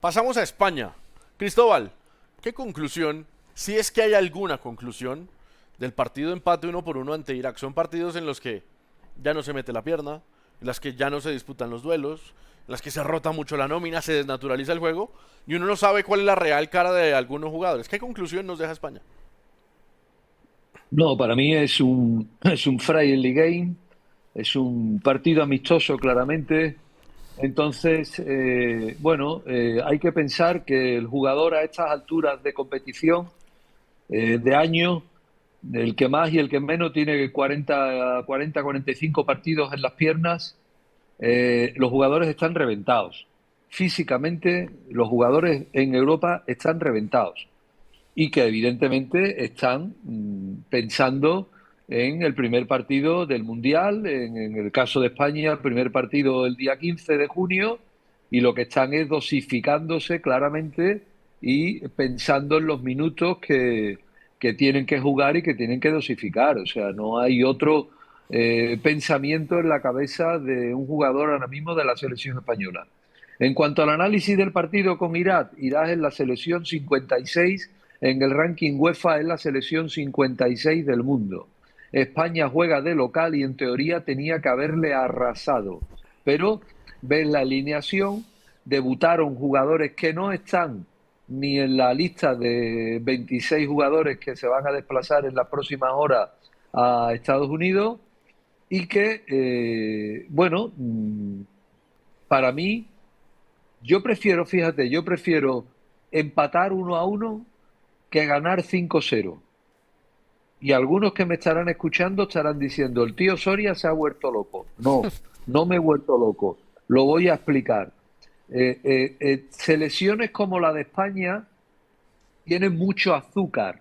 Pasamos a España. Cristóbal, ¿qué conclusión, si es que hay alguna conclusión, del partido empate 1-1 ante Irak? Son partidos en los que ya no se mete la pierna, en las que ya no se disputan los duelos, en las que se rota mucho la nómina, se desnaturaliza el juego y uno no sabe cuál es la real cara de algunos jugadores. ¿Qué conclusión nos deja España? No, para mí es un friendly game, es un partido amistoso claramente. Entonces, hay que pensar que el jugador a estas alturas de competición, de año, el que más y el que menos tiene 45 partidos en las piernas, los jugadores están reventados. Físicamente, los jugadores en Europa están reventados y que evidentemente están pensando en el primer partido del Mundial, en el caso de España, el primer partido el día 15 de junio, y lo que están es dosificándose claramente y pensando en los minutos que tienen que jugar y que tienen que dosificar. O sea, no hay otro pensamiento en la cabeza de un jugador ahora mismo de la selección española. En cuanto al análisis del partido con Irak, Irak es la selección 56 en el ranking UEFA, es la selección 56 del mundo. España juega de local y en teoría tenía que haberle arrasado. Pero ves la alineación, debutaron jugadores que no están ni en la lista de 26 jugadores que se van a desplazar en las próximas horas a Estados Unidos y que, para mí, yo prefiero empatar 1-1 que ganar 5-0. Y algunos que me estarán escuchando estarán diciendo, el tío Soria se ha vuelto loco. No, no me he vuelto loco. Lo voy a explicar. Selecciones como la de España tienen mucho azúcar,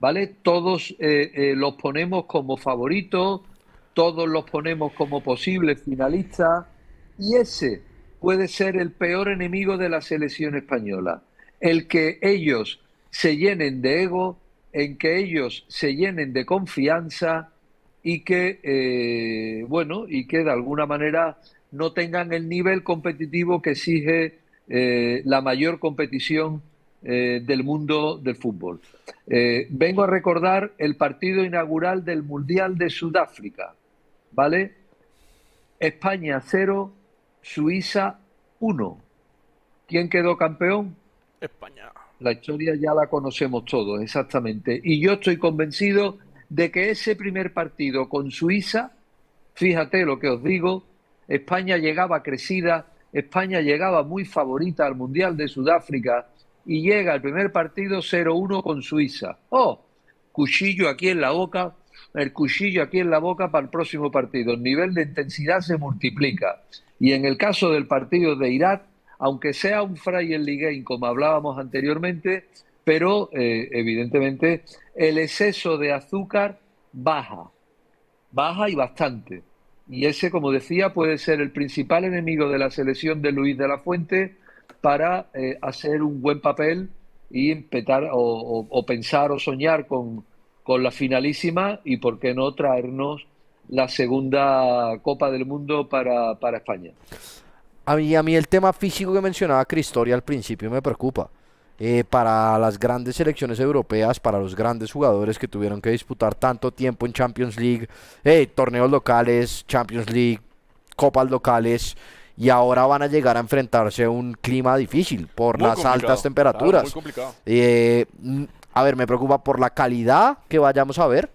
¿vale? Todos los ponemos como favoritos, todos los ponemos como posibles finalistas, y ese puede ser el peor enemigo de la selección española, el que ellos se llenen de ego, en que ellos se llenen de confianza y que, y que de alguna manera no tengan el nivel competitivo que exige la mayor competición del mundo del fútbol. Vengo a recordar el partido inaugural del Mundial de Sudáfrica, ¿vale? España 0, Suiza 1. ¿Quién quedó campeón? España. La historia ya la conocemos todos, exactamente. Y yo estoy convencido de que ese primer partido con Suiza, fíjate lo que os digo, España llegaba crecida, España llegaba muy favorita al Mundial de Sudáfrica y llega el primer partido 0-1 con Suiza. ¡Oh! Cuchillo aquí en la boca, el cuchillo aquí en la boca para el próximo partido. El nivel de intensidad se multiplica. Y en el caso del partido de Irak, aunque sea un friendly game, como hablábamos anteriormente, pero evidentemente el exceso de azúcar baja, baja y bastante. Y ese, como decía, puede ser el principal enemigo de la selección de Luis de la Fuente para hacer un buen papel y empezar o pensar o soñar con la finalísima y, por qué no, traernos la segunda Copa del Mundo para España. A mí el tema físico que mencionaba Cristóbal al principio me preocupa. Para las grandes selecciones europeas, para los grandes jugadores que tuvieron que disputar tanto tiempo en Champions League, torneos locales, Champions League, copas locales, y ahora van a llegar a enfrentarse a un clima difícil por Muy las altas complicado. Claro, muy temperaturas. complicado. A ver, me preocupa por la calidad que vayamos a ver,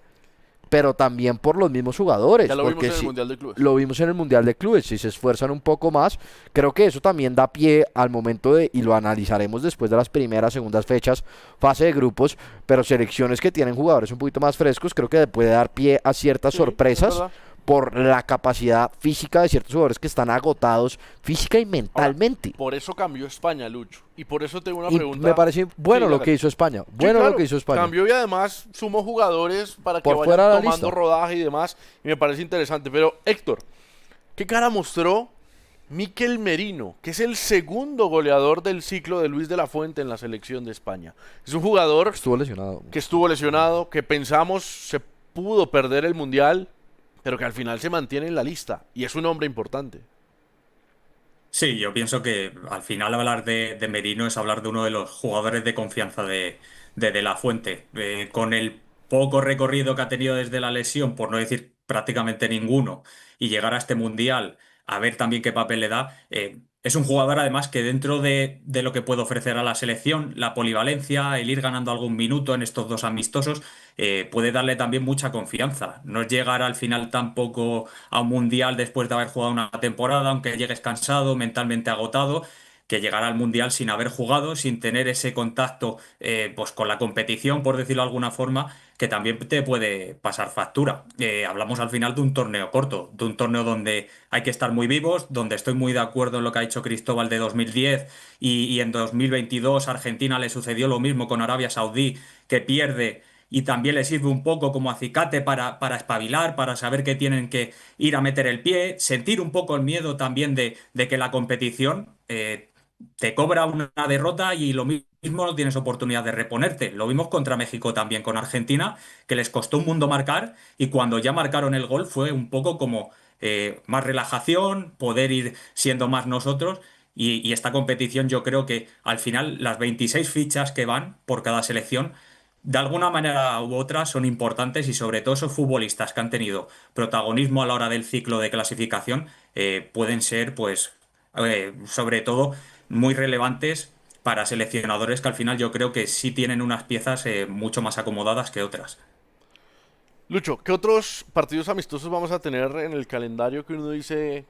pero también por los mismos Ya jugadores, lo vimos porque en el si Mundial de Clubes. lo vimos en el Mundial de Clubes, si se esfuerzan un poco más, creo que eso también da pie al momento de, y lo analizaremos después de las primeras, segundas fechas, fase de grupos, pero selecciones que tienen jugadores un poquito más frescos, creo que puede dar pie a ciertas Sí, es sorpresas verdad. por la capacidad física de ciertos jugadores que están agotados física y Ahora, mentalmente. por eso cambió España, Lucho. Y por eso tengo una Y me pregunta. parece Sí, bueno lo que hágale. hizo España, Sí, bueno lo que claro. hizo España. Cambió y además sumó jugadores para que Por vayan fuera de la tomando lista. rodaje y demás. Y me parece interesante. Pero, Héctor, ¿qué cara mostró Mikel Merino, que es el segundo goleador del ciclo de Luis de la Fuente en la selección de España? Es un jugador Estuvo lesionado. que estuvo lesionado, que pensamos se pudo perder el Mundial, pero que al final se mantiene en la lista. Y es un hombre importante. Sí, yo pienso que al final hablar de Merino es hablar de uno de los jugadores de confianza de La Fuente. Con el poco recorrido que ha tenido desde la lesión, por no decir prácticamente ninguno, y llegar a este mundial, a ver también qué papel le da, es un jugador además que dentro de lo que puede ofrecer a la selección, la polivalencia, el ir ganando algún minuto en estos dos amistosos, puede darle también mucha confianza. No es llegar al final tampoco a un mundial después de haber jugado una temporada, aunque llegues cansado, mentalmente agotado, que llegar al mundial sin haber jugado, sin tener ese contacto pues con la competición, por decirlo de alguna forma, que también te puede pasar factura. Hablamos al final de un torneo corto, de un torneo donde hay que estar muy vivos, donde estoy muy de acuerdo en lo que ha dicho Cristóbal de 2010 y en 2022 Argentina le sucedió lo mismo con Arabia Saudí, que pierde y también le sirve un poco como acicate para espabilar, para saber que tienen que ir a meter el pie, sentir un poco el miedo también de que la competición te cobra una derrota y lo mismo no tienes oportunidad de reponerte. Lo vimos contra México también con Argentina, que les costó un mundo marcar y cuando ya marcaron el gol fue un poco como más relajación, poder ir siendo más nosotros. Y esta competición yo creo que al final las 26 fichas que van por cada selección de alguna manera u otra son importantes y sobre todo esos futbolistas que han tenido protagonismo a la hora del ciclo de clasificación pueden ser, pues, sobre todo muy relevantes para seleccionadores que al final yo creo que sí tienen unas piezas mucho más acomodadas que otras. Lucho, ¿qué otros partidos amistosos vamos a tener en el calendario que uno dice,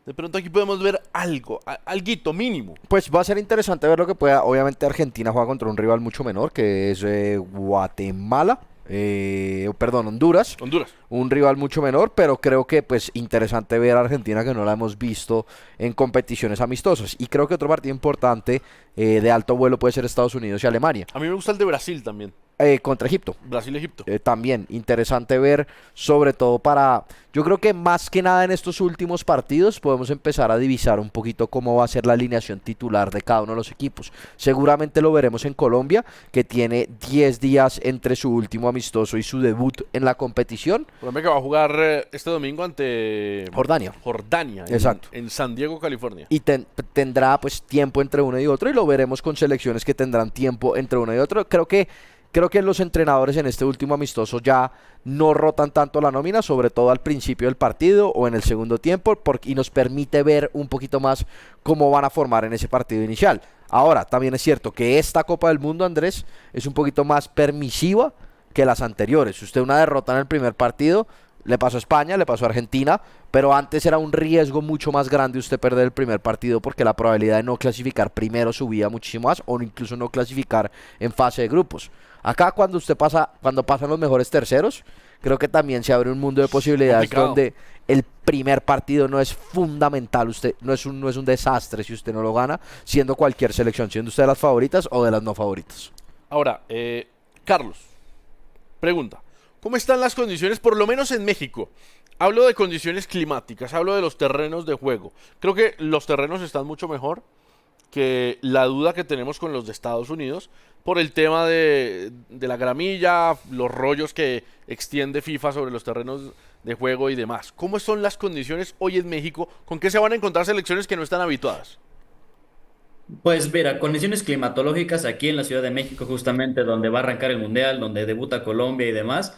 de pronto aquí podemos ver algo, alguito mínimo? Pues va a ser interesante ver lo que pueda. Obviamente Argentina juega contra un rival mucho menor, que es Guatemala. Perdón, Honduras. Honduras. Un rival mucho menor, pero creo que pues interesante ver a Argentina que no la hemos visto en competiciones amistosas. Y creo que otro partido importante de alto vuelo puede ser Estados Unidos y Alemania. A mí me gusta el de Brasil también. Contra Egipto. Brasil-Egipto. También interesante ver, sobre todo para, yo creo que más que nada en estos últimos partidos podemos empezar a divisar un poquito cómo va a ser la alineación titular de cada uno de los equipos. Seguramente lo veremos en Colombia, que tiene 10 días entre su último amistoso y su debut en la competición. Colombia que va a jugar este domingo ante Jordania. Jordania, Exacto. en San Diego, California. Y tendrá pues tiempo entre uno y otro y lo veremos con selecciones que tendrán tiempo entre uno y otro. Creo que los entrenadores en este último amistoso ya no rotan tanto la nómina, sobre todo al principio del partido o en el segundo tiempo, y nos permite ver un poquito más cómo van a formar en ese partido inicial. Ahora, también es cierto que esta Copa del Mundo, Andrés, es un poquito más permisiva que las anteriores. Usted una derrota en el primer partido, le pasó a España, le pasó a Argentina, pero antes era un riesgo mucho más grande usted perder el primer partido porque la probabilidad de no clasificar primero subía muchísimo más o incluso no clasificar en fase de grupos. Acá cuando pasan los mejores terceros, creo que también se abre un mundo de posibilidades Complicado. donde el primer partido no es fundamental, usted no es un desastre si usted no lo gana, siendo cualquier selección, siendo usted de las favoritas o de las no favoritas. Ahora, Carlos, pregunta. ¿Cómo están las condiciones, por lo menos en México? Hablo de condiciones climáticas, hablo de los terrenos de juego. Creo que los terrenos están mucho mejor que la duda que tenemos con los de Estados Unidos por el tema de la gramilla, los rollos que extiende FIFA sobre los terrenos de juego y demás. ¿Cómo son las condiciones hoy en México? ¿Con qué se van a encontrar selecciones que no están habituadas? Pues mira, condiciones climatológicas aquí en la Ciudad de México, justamente donde va a arrancar el Mundial, donde debuta Colombia y demás.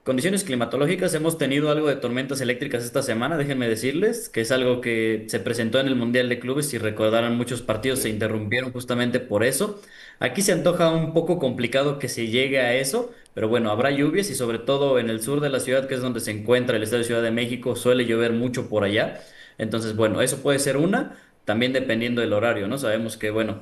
Condiciones climatológicas, hemos tenido algo de tormentas eléctricas esta semana, déjenme decirles, que es algo que se presentó en el Mundial de Clubes, si recordarán muchos partidos se interrumpieron justamente por eso. Aquí se antoja un poco complicado que se llegue a eso, pero bueno, habrá lluvias y sobre todo en el sur de la ciudad, que es donde se encuentra el Estadio Ciudad de México, suele llover mucho por allá. Entonces, bueno, eso puede ser una, también dependiendo del horario, ¿no? Sabemos que, bueno,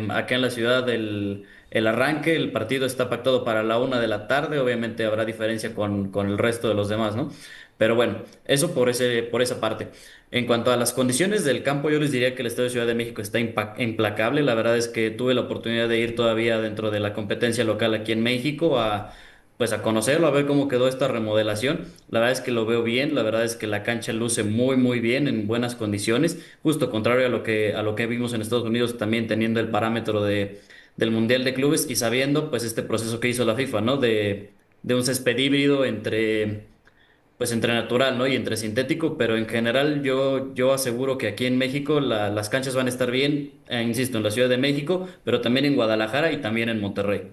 acá en la ciudad el arranque, el partido está pactado para la 1 de la tarde, obviamente habrá diferencia con el resto de los demás, ¿no? Pero bueno, eso por esa parte. En cuanto a las condiciones del campo, yo les diría que el Estadio Ciudad de México está implacable. La verdad es que tuve la oportunidad de ir todavía dentro de la competencia local aquí en México pues a conocerlo, a ver cómo quedó esta remodelación. La verdad es que lo veo bien, la verdad es que la cancha luce muy muy bien, en buenas condiciones, justo contrario a lo que vimos en Estados Unidos, también teniendo el parámetro del Mundial de Clubes y sabiendo pues este proceso que hizo la FIFA, ¿no? De un césped híbrido pues entre natural, ¿no? Y entre sintético, pero en general yo aseguro que aquí en México las canchas van a estar bien, insisto, en la Ciudad de México, pero también en Guadalajara y también en Monterrey.